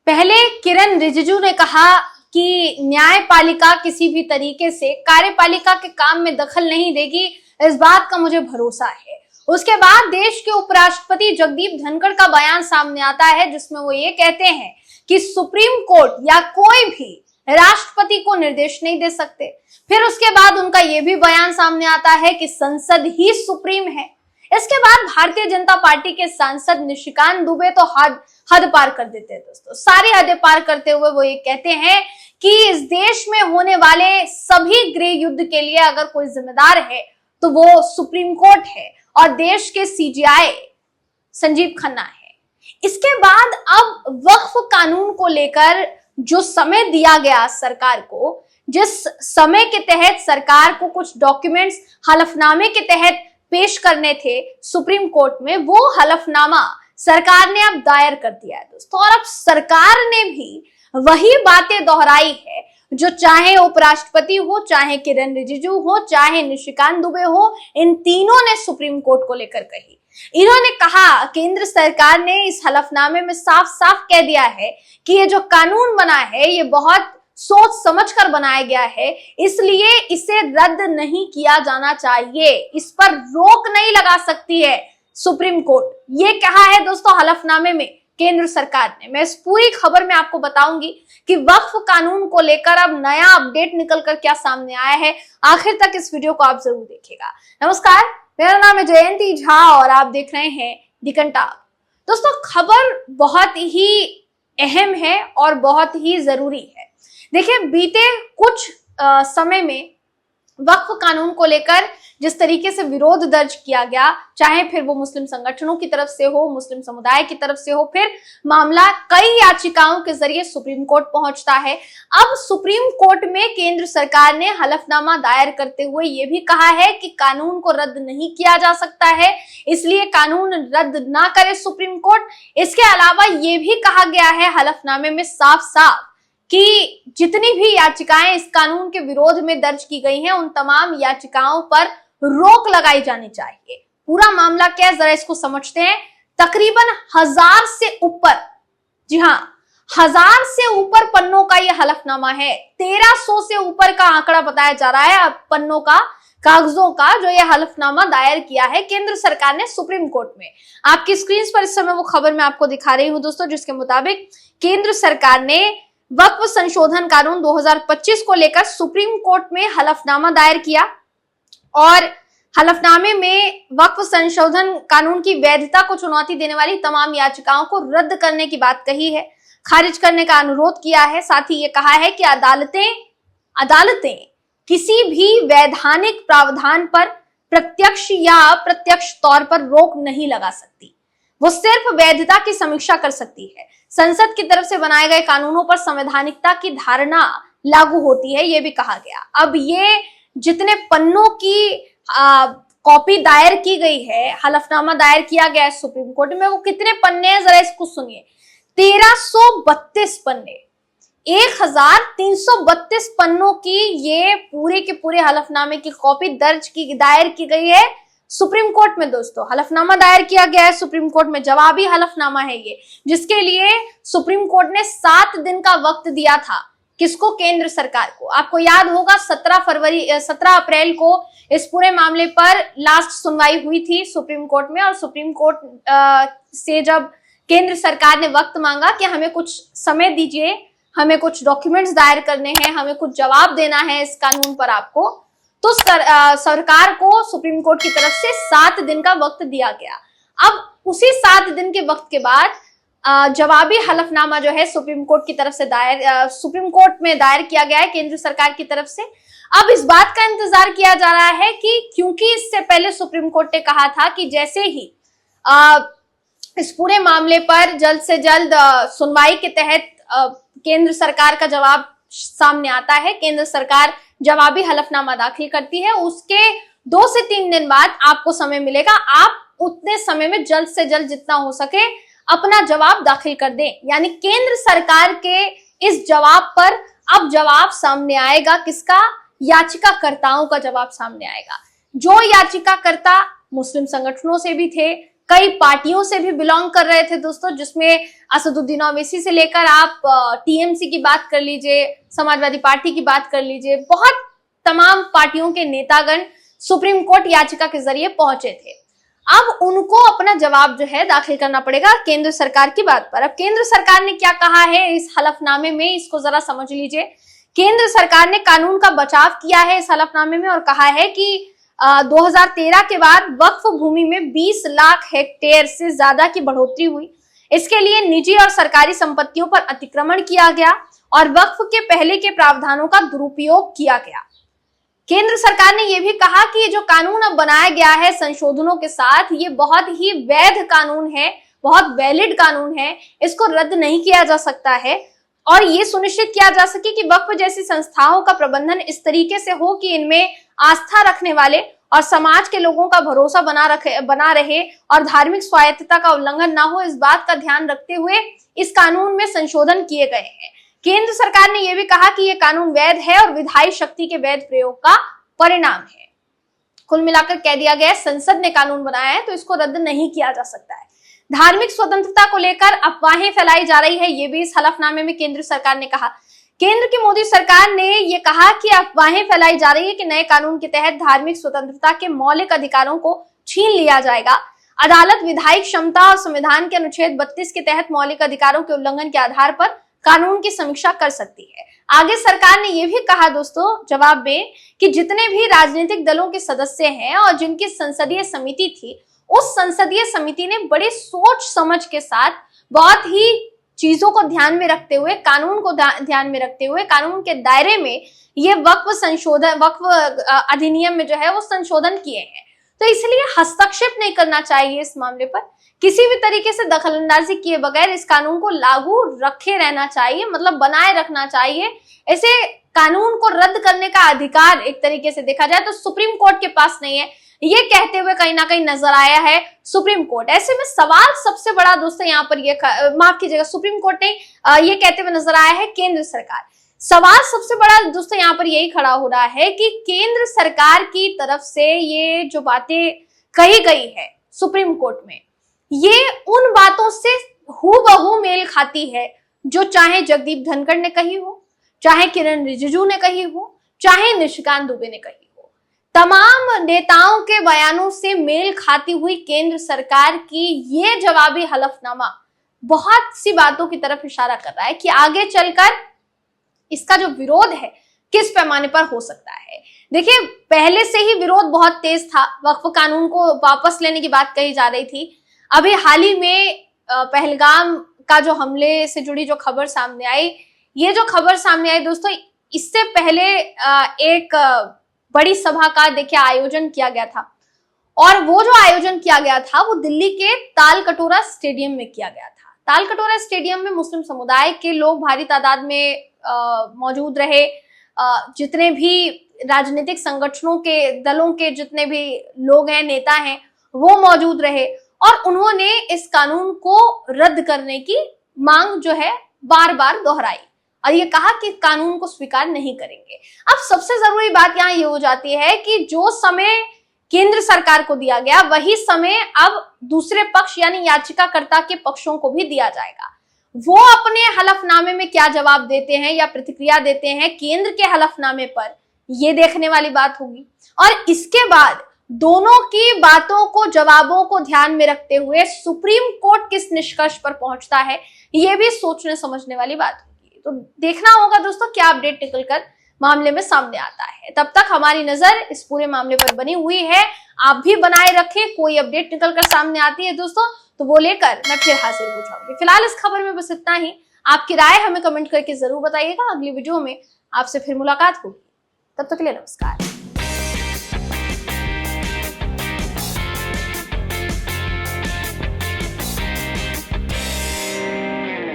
पहले किरण रिजिजू ने कहा कि न्यायपालिका किसी भी तरीके से कार्यपालिका के काम में दखल नहीं देगी, इस बात का मुझे भरोसा है। उसके बाद देश के उपराष्ट्रपति जगदीप धनखड़ का बयान सामने आता है जिसमें वो ये कहते हैं कि सुप्रीम कोर्ट या कोई भी राष्ट्रपति को निर्देश नहीं दे सकते। फिर उसके बाद उनका ये भी बयान सामने आता है कि संसद ही सुप्रीम है। इसके बाद भारतीय जनता पार्टी के सांसद निशिकांत दुबे तो हद पार कर देते हैं दोस्तों। सारी हदें पार करते हुए वो ये कहते हैं कि इस देश में होने वाले सभी गृह युद्ध के लिए अगर कोई जिम्मेदार है तो वो सुप्रीम कोर्ट है और देश के सीजीआई संजीव खन्ना है। इसके बाद अब वक्फ कानून को लेकर जो समय दिया गया सरकार को, जिस समय के तहत सरकार को कुछ डॉक्यूमेंट्स हलफनामे के तहत पेश करने थे सुप्रीम कोर्ट में, वो हलफनामा सरकार ने अब दायर कर दिया है दोस्तों। और अब सरकार ने भी वही बातें दोहराई है जो चाहे उपराष्ट्रपति हो, चाहे किरण रिजिजू हो, चाहे निशिकांत दुबे हो, इन तीनों ने सुप्रीम कोर्ट को लेकर कही। इन्होंने कहा, केंद्र सरकार ने इस हलफनामे में साफ साफ कह दिया है कि ये जो कानून बना है ये बहुत सोच समझकर बनाया गया है, इसलिए इसे रद्द नहीं किया जाना चाहिए, इस पर रोक नहीं लगा सकती है सुप्रीम कोर्ट। ये कहा है दोस्तों हलफनामे में केंद्र सरकार ने। मैं इस पूरी खबर में आपको बताऊंगी कि वक्फ कानून को लेकर अब नया अपडेट निकलकर क्या सामने आया है। आखिर तक इस वीडियो को आप जरूर देखिएगा। नमस्कार, मेरा नाम है जयंती झा और आप देख रहे हैं दी कंटाक। दोस्तों, खबर बहुत ही अहम है और बहुत ही जरूरी है। देखिए, बीते कुछ समय में वक्फ कानून को लेकर जिस तरीके से विरोध दर्ज किया गया, चाहे फिर वो मुस्लिम संगठनों की तरफ से हो, मुस्लिम समुदाय की तरफ से हो, फिर मामला कई याचिकाओं के जरिए सुप्रीम कोर्ट पहुंचता है। अब सुप्रीम कोर्ट में केंद्र सरकार ने हलफनामा दायर करते हुए ये भी कहा है कि कानून को रद्द नहीं किया जा सकता है, इसलिए कानून रद्द ना करे सुप्रीम कोर्ट। इसके अलावा ये भी कहा गया है हलफनामे में साफ साफ कि जितनी भी याचिकाएं इस कानून के विरोध में दर्ज की गई हैं, उन तमाम याचिकाओं पर रोक लगाई जानी चाहिए। पूरा मामला क्या है, जरा इसको समझते हैं। तकरीबन 1000 से ऊपर, जी हाँ, 1000 से ऊपर पन्नों का यह हलफनामा है। 1300 से ऊपर का आंकड़ा बताया जा रहा है अब पन्नों का, कागजों का, जो यह हलफनामा दायर किया है केंद्र सरकार ने सुप्रीम कोर्ट में। आपकी स्क्रीन पर इस समय वो खबर मैं आपको दिखा रही हूं दोस्तों, जिसके मुताबिक केंद्र सरकार ने वक्फ संशोधन कानून 2025 को लेकर सुप्रीम कोर्ट में हलफनामा दायर किया और हलफनामे में वक्फ संशोधन कानून की वैधता को चुनौती देने वाली तमाम याचिकाओं को रद्द करने की बात कही है, खारिज करने का अनुरोध किया है। साथ ही ये कहा है कि अदालतें किसी भी वैधानिक प्रावधान पर प्रत्यक्ष या अप्रत्यक्ष तौर पर रोक नहीं लगा सकती, वो सिर्फ वैधता की समीक्षा कर सकती है। संसद की तरफ से बनाए गए कानूनों पर संवैधानिकता की धारणा लागू होती है, ये भी कहा गया। अब ये जितने पन्नों की कॉपी दायर की गई है, हलफनामा दायर किया गया है सुप्रीम कोर्ट में, वो कितने पन्ने हैं जरा इसको सुनिए। 1332 पन्ने, 1332 पन्नों की ये पूरे के पूरे हलफनामे की कॉपी दायर की गई है सुप्रीम कोर्ट में दोस्तों। हलफनामा दायर किया गया है सुप्रीम कोर्ट में, जवाबी हलफनामा है ये, जिसके लिए सुप्रीम कोर्ट ने 7 दिन का वक्त दिया था। किसको? केंद्र सरकार को। आपको याद होगा 17 अप्रैल को इस पूरे मामले पर लास्ट सुनवाई हुई थी सुप्रीम कोर्ट में, और सुप्रीम कोर्ट से जब केंद्र सरकार ने वक्त मांगा कि हमें कुछ समय दीजिए, हमें कुछ डॉक्यूमेंट्स दायर करने हैं, हमें कुछ जवाब देना है इस कानून पर आपको, तो सरकार को सुप्रीम कोर्ट की तरफ से 7 दिन का वक्त दिया गया। अब उसी 7 दिन के वक्त के बाद जवाबी हलफनामा जो है सुप्रीम कोर्ट की तरफ से सुप्रीम कोर्ट में दायर किया गया है केंद्र सरकार की तरफ से। अब इस बात का इंतजार किया जा रहा है कि क्योंकि इससे पहले सुप्रीम कोर्ट ने कहा था कि जैसे ही इस पूरे मामले पर जल्द से जल्द सुनवाई के तहत केंद्र सरकार का जवाब सामने आता है, केंद्र सरकार जवाबी हलफनामा दाखिल करती है, उसके 2 से 3 दिन बाद आपको समय मिलेगा। आप उतने समय में जल्द से जल्द जितना हो सके अपना जवाब दाखिल कर दें। यानी केंद्र सरकार के इस जवाब पर अब जवाब सामने आएगा। किसका? याचिकाकर्ताओं का जवाब सामने आएगा। जो याचिकाकर्ता मुस्लिम संगठनों से भी थे, कई पार्टियों से भी बिलोंग कर रहे थे दोस्तों, जिसमें असदुद्दीन ओवैसी से लेकर आप टीएमसी की बात कर लीजिए, समाजवादी पार्टी की बात कर लीजिए, बहुत तमाम पार्टियों के नेतागण सुप्रीम कोर्ट याचिका के जरिए पहुंचे थे। अब उनको अपना जवाब जो है दाखिल करना पड़ेगा केंद्र सरकार की बात पर। अब केंद्र सरकार ने क्या कहा है इस हलफनामे में, इसको जरा समझ लीजिए। केंद्र सरकार ने कानून का बचाव किया है इस हलफनामे में और कहा है कि 2013 के बाद वक्फ भूमि में 20 लाख हेक्टेयर से ज्यादा की बढ़ोतरी हुई। इसके लिए निजी और सरकारी संपत्तियों पर अतिक्रमण किया गया और वक्फ के पहले के प्रावधानों का दुरुपयोग किया गया। केंद्र सरकार ने यह भी कहा कि ये जो कानून अब बनाया गया है संशोधनों के साथ, ये बहुत ही वैध कानून है, बहुत वैलिड कानून है, इसको रद्द नहीं किया जा सकता है और ये सुनिश्चित किया जा सके कि वक्फ जैसी संस्थाओं का प्रबंधन इस तरीके से हो कि इनमें आस्था रखने वाले और समाज के लोगों का भरोसा बना रहे और धार्मिक स्वायत्तता का उल्लंघन ना हो। इस बात का ध्यान रखते हुए इस कानून में संशोधन किए गए हैं। केंद्र सरकार ने यह भी कहा कि यह कानून वैध है और विधायी शक्ति के वैध प्रयोग का परिणाम है। कुल मिलाकर कह दिया गया संसद ने कानून बनाया है तो इसको रद्द नहीं किया जा सकता है। धार्मिक स्वतंत्रता को लेकर अफवाहें फैलाई जा रही है, ये भी इस हलफनामे में केंद्र सरकार ने कहा। केंद्र की मोदी सरकार ने यह कहा कि अफवाहें फैलाई जा रही है कि नए कानून के तहत धार्मिक स्वतंत्रता के मौलिक अधिकारों को छीन लिया जाएगा। अदालत विधायी क्षमता और संविधान के अनुच्छेद 32 के तहत मौलिक अधिकारों के उल्लंघन के आधार पर कानून की समीक्षा कर सकती है। आगे सरकार ने यह भी कहा दोस्तों जवाब में कि जितने भी राजनीतिक दलों के सदस्य हैं और जिनकी संसदीय समिति थी, उस संसदीय समिति ने बड़े सोच समझ के साथ बहुत ही चीजों को ध्यान में रखते हुए, कानून को ध्यान में रखते हुए, कानून के दायरे में ये वक्फ अधिनियम में जो है वो संशोधन किए हैं। तो इसलिए हस्तक्षेप नहीं करना चाहिए इस मामले पर, किसी भी तरीके से दखलंदाजी किए बगैर इस कानून को लागू रखे रहना चाहिए, मतलब बनाए रखना चाहिए। ऐसे कानून को रद्द करने का अधिकार एक तरीके से देखा जाए तो सुप्रीम कोर्ट के पास नहीं है, ये कहते हुए कहीं ना कहीं नजर आया है सुप्रीम कोर्ट। ऐसे में सवाल सबसे बड़ा दोस्तों यहाँ पर ये माफ कीजिएगा, सुप्रीम कोर्ट ने ये कहते हुए नजर आया है केंद्र सरकार। सवाल सबसे बड़ा दोस्तों यहाँ पर यही खड़ा हो रहा है कि केंद्र सरकार की तरफ से ये जो बातें कही गई है सुप्रीम कोर्ट में, ये उन बातों से हूबहू मेल खाती है जो चाहे जगदीप धनखड़ ने कही हो, चाहे किरण रिजिजू ने कही हो, चाहे निशिकांत दुबे ने कही हो। तमाम नेताओं के बयानों से मेल खाती हुई केंद्र सरकार की ये जवाबी हलफनामा बहुत सी बातों की तरफ इशारा कर रहा है कि आगे चलकर इसका जो विरोध है किस पैमाने पर हो सकता है। देखिए, पहले से ही विरोध बहुत तेज था, वक्फ कानून को वापस लेने की बात कही जा रही थी। अभी हाल ही में पहलगाम का जो हमले से जुड़ी जो खबर सामने आई, ये जो खबर सामने आई दोस्तों, इससे पहले एक बड़ी सभा का देखिए आयोजन किया गया था और वो जो आयोजन किया गया था वो दिल्ली के तालकटोरा स्टेडियम में किया गया था। तालकटोरा स्टेडियम में मुस्लिम समुदाय के लोग भारी तादाद में मौजूद रहे। जितने भी राजनीतिक संगठनों के, दलों के जितने भी लोग हैं, नेता हैं, वो मौजूद रहे और उन्होंने इस कानून को रद्द करने की मांग जो है बार बार दोहराई और ये कहा कि कानून को स्वीकार नहीं करेंगे। अब सबसे जरूरी बात यहाँ ये हो जाती है कि जो समय केंद्र सरकार को दिया गया वही समय अब दूसरे पक्ष यानी याचिकाकर्ता के पक्षों को भी दिया जाएगा। वो अपने हलफनामे में क्या जवाब देते हैं या प्रतिक्रिया देते हैं केंद्र के हलफनामे पर, ये देखने वाली बात होगी। और इसके बाद दोनों की बातों को, जवाबों को ध्यान में रखते हुए सुप्रीम कोर्ट किस निष्कर्ष पर पहुंचता है, ये भी सोचने समझने वाली बात होगी। तो देखना होगा दोस्तों क्या अपडेट निकलकर मामले में सामने आता है। तब तक हमारी नजर इस पूरे मामले पर बनी हुई है, आप भी बनाए रखें। कोई अपडेट निकलकर सामने आती है दोस्तों तो वो लेकर मैं फिर हाजिर हो जाऊंगी। फिलहाल इस खबर में बस इतना ही। आपकी राय हमें कमेंट करके जरूर बताइएगा। अगली वीडियो में आपसे फिर मुलाकात होगी, तब तक के लिए नमस्कार।